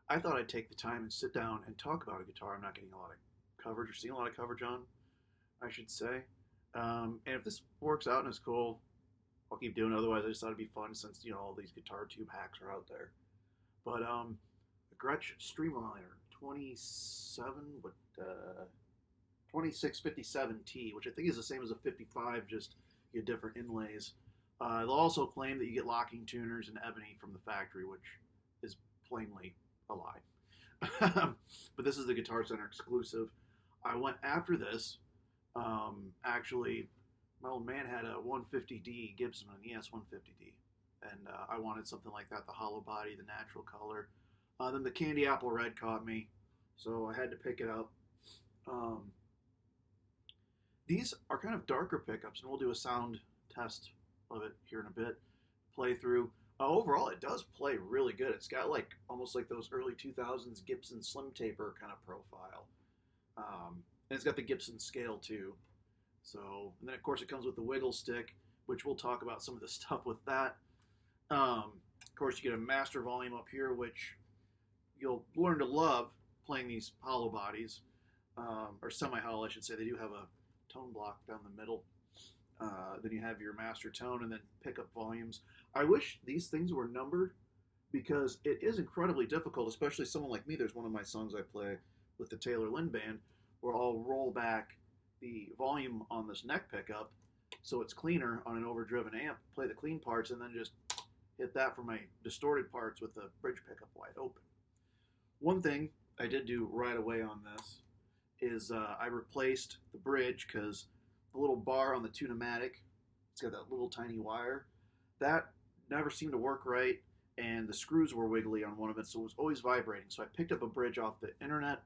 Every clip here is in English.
I thought I'd take the time and sit down and talk about a guitar I'm not getting a lot of coverage or seeing a lot of coverage on, I should say. And if this works out and it's cool, I'll keep doing it. Otherwise, I just thought it'd be fun since, all these guitar tube hacks are out there. But the Gretsch Streamliner 2657T, which I think is the same as a 55, just you get different inlays. They'll also claim that you get locking tuners and ebony from the factory, which is plainly a lie. But this is the Guitar Center exclusive. I went after this. Actually, my old man had a 150D Gibson, an ES 150D, and I wanted something like that, the hollow body, the natural color. Then the candy apple red caught me, so I had to pick it up. Um, these are kind of darker pickups, and we'll do a sound test of it here in a bit. Play through. Overall, it does play really good. It's got like almost like those early 2000s Gibson Slim Taper kind of profile. And it's got the Gibson scale too. So, and then of course it comes with the wiggle stick, which we'll talk about some of the stuff with that. Of course, you get a master volume up here, which you'll learn to love playing these hollow bodies, or semi-hollow, I should say. They do have a tone block down the middle. Then you have your master tone and then pickup volumes. I wish these things were numbered because it is incredibly difficult, especially someone like me. There's one of my songs I play with the Taylor Lynn Band where I'll roll back the volume on this neck pickup so it's cleaner on an overdriven amp, play the clean parts, and then just hit that for my distorted parts with the bridge pickup wide open. One thing I did do right away on this is I replaced the bridge because the little bar on the Tune-O-Matic, it's got that little tiny wire, that never seemed to work right, and the screws were wiggly on one of it, so it was always vibrating. So I picked up a bridge off the internet,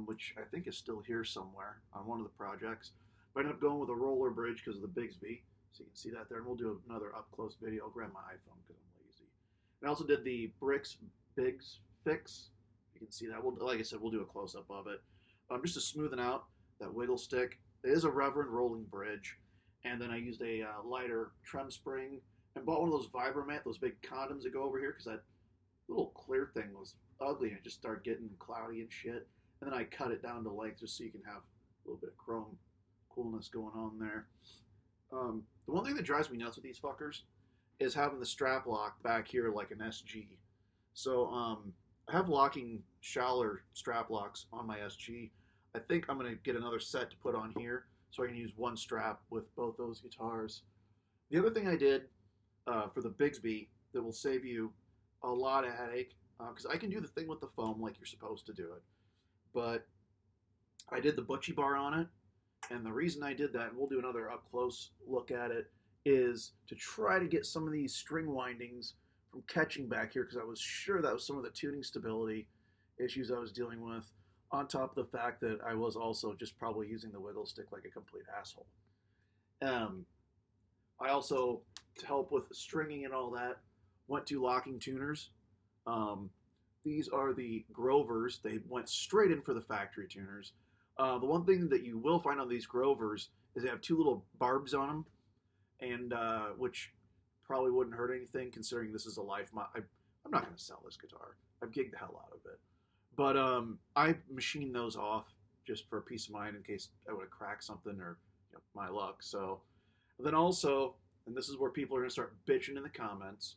which I think is still here somewhere on one of the projects. But I ended up going with a roller bridge because of the Bigsby, so you can see that there, and we'll do another up-close video. I'll grab my iPhone because I'm lazy. And I also did the Bricks Bigs Fix. You can see that. Like I said, we'll do a close-up of it. Just to smoothen out that wiggle stick. It is a Reverend rolling bridge. And then I used a lighter trem spring and bought one of those Vibromat, those big condoms that go over here, because that little clear thing was ugly and it just started getting cloudy and shit. And then I cut it down to length just so you can have a little bit of chrome coolness going on there. The one thing that drives me nuts with these fuckers is having the strap lock back here like an SG. So I have locking Schaller strap locks on my SG. I think I'm going to get another set to put on here so I can use one strap with both those guitars. The other thing I did for the Bigsby that will save you a lot of headache, because I can do the thing with the foam like you're supposed to do it, but I did the Butchie bar on it, and the reason I did that, and we'll do another up-close look at it, is to try to get some of these string windings from catching back here, because I was sure that was some of the tuning stability issues I was dealing with, on top of the fact that I was also just probably using the wiggle stick like a complete asshole. I also, to help with stringing and all that, went to locking tuners. These are the Grovers. They went straight in for the factory tuners. The one thing that you will find on these Grovers is they have two little barbs on them, and which probably wouldn't hurt anything considering this is a life mod. I'm not going to sell this guitar. I've gigged the hell out of it. But I machined those off just for peace of mind in case I would have cracked something or my luck. So then also, and this is where people are going to start bitching in the comments,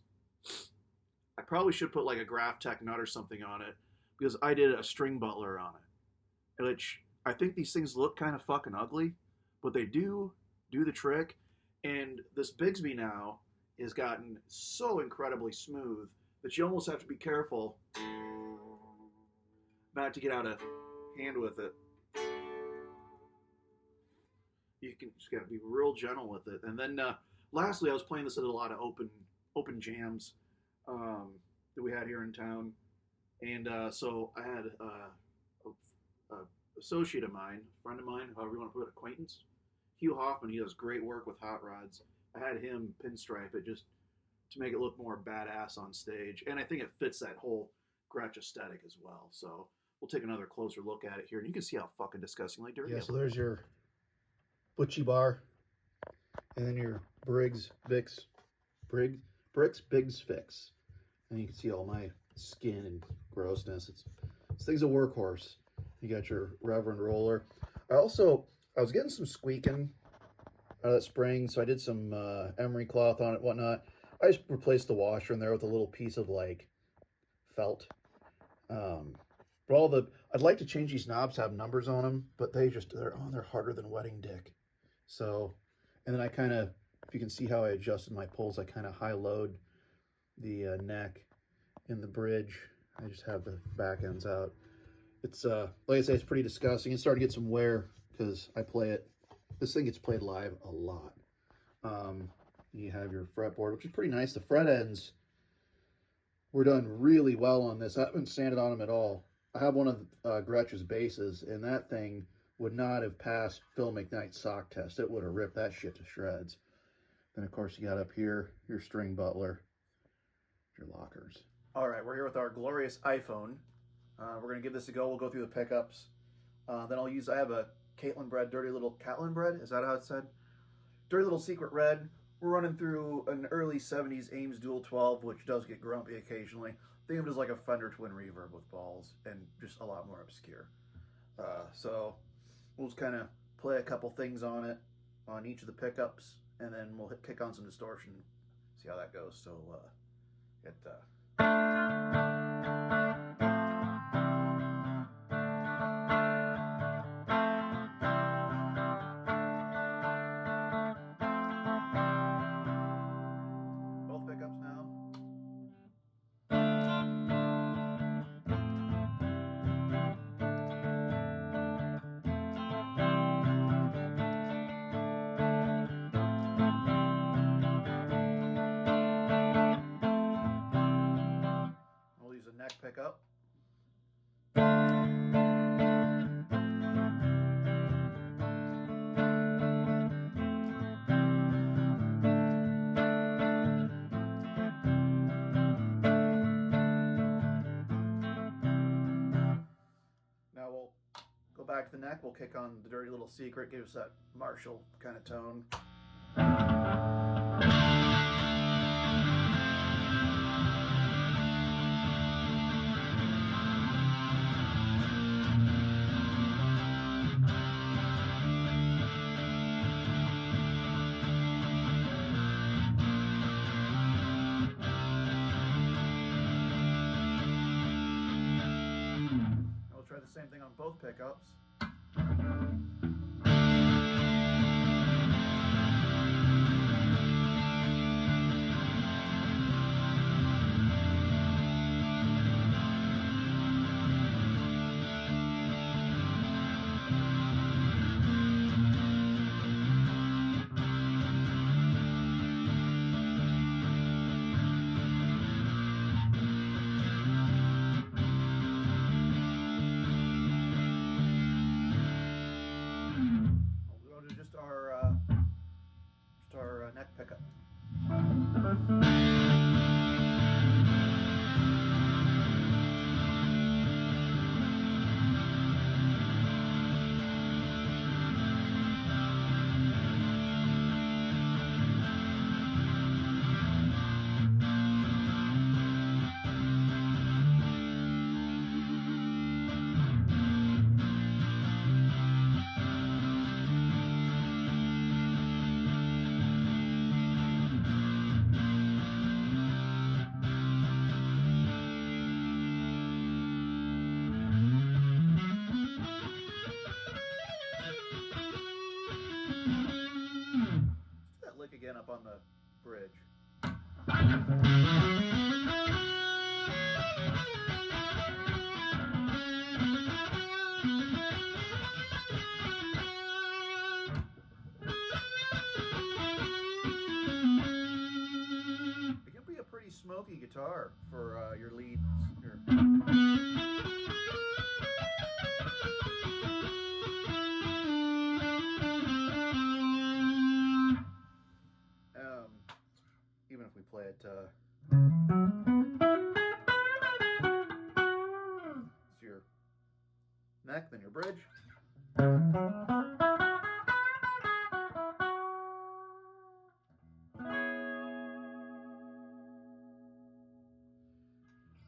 I probably should put like a Graph Tech nut or something on it because I did a string butler on it, which I think these things look kind of fucking ugly, but they do the trick. And this Bigsby now has gotten so incredibly smooth that you almost have to be careful not to get out of hand with it. You can just gotta be real gentle with it. And then lastly, I was playing this at a lot of open jams that we had here in town. And so I had a associate of mine, friend of mine, however you want to put it, acquaintance, Hugh Hoffman. He does great work with hot rods. I had him pinstripe it just to make it look more badass on stage. And I think it fits that whole Gretsch aesthetic as well. So we'll take another closer look at it here, and you can see how fucking disgustingly dirty. Yeah, so there's your Butchie bar, and then your Briggs Bigs Fix, and you can see all my skin and grossness. This thing's a workhorse. You got your Reverend roller. I was getting some squeaking out of that spring, so I did some emery cloth on it, whatnot. I just replaced the washer in there with a little piece of like felt. But I'd like to change these knobs to have numbers on them, but they're harder than wedding dick. So, and then I kind of, if you can see how I adjusted my pulls, I kind of high load the neck in the bridge. I just have the back ends out. It's like I say, it's pretty disgusting. It's starting to get some wear because I play it. This thing gets played live a lot. You have your fretboard, which is pretty nice. The fret ends were done really well on this. I haven't sanded on them at all. I have one of Gretsch's bases, and that thing would not have passed Phil McKnight's sock test. It would have ripped that shit to shreds. Then, of course, you got up here your string butler, your lockers. All right, we're here with our glorious iPhone. We're going to give this a go. We'll go through the pickups. Then I have a Caitlin bread, dirty little Catlin bread. Is that how it's said? Dirty little secret red. We're running through an early 70s Ames Dual 12, which does get grumpy occasionally. Think of it as like a Fender Twin Reverb with balls and just a lot more obscure. So we'll just kind of play a couple things on it, on each of the pickups, and then we'll kick on some distortion, see how that goes. So both pickups now. We'll use a neck pickup. Now we'll go back to the neck. We'll kick on the dirty little secret, give us that Marshall kind of tone. We'll try the same thing on both pickups. We'll go to just our neck pickup. That lick again up on the bridge. It can be a pretty smoky guitar for your leads. Even if we play it, it's your neck, then your bridge.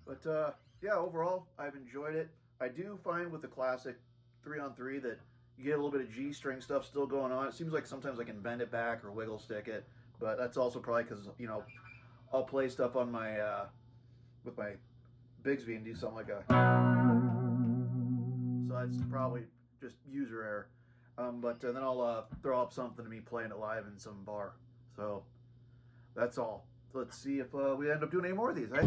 But But yeah, overall, I've enjoyed it. I do find with the classic 3-on-3 that you get a little bit of G-string stuff still going on. It seems like sometimes I can bend it back or wiggle stick it, but that's also probably because, you know, I'll play stuff on my with my Bigsby and do something like a. So that's probably just user error. But then I'll throw up something to me playing it live in some bar. So that's all. Let's see if we end up doing any more of these, eh?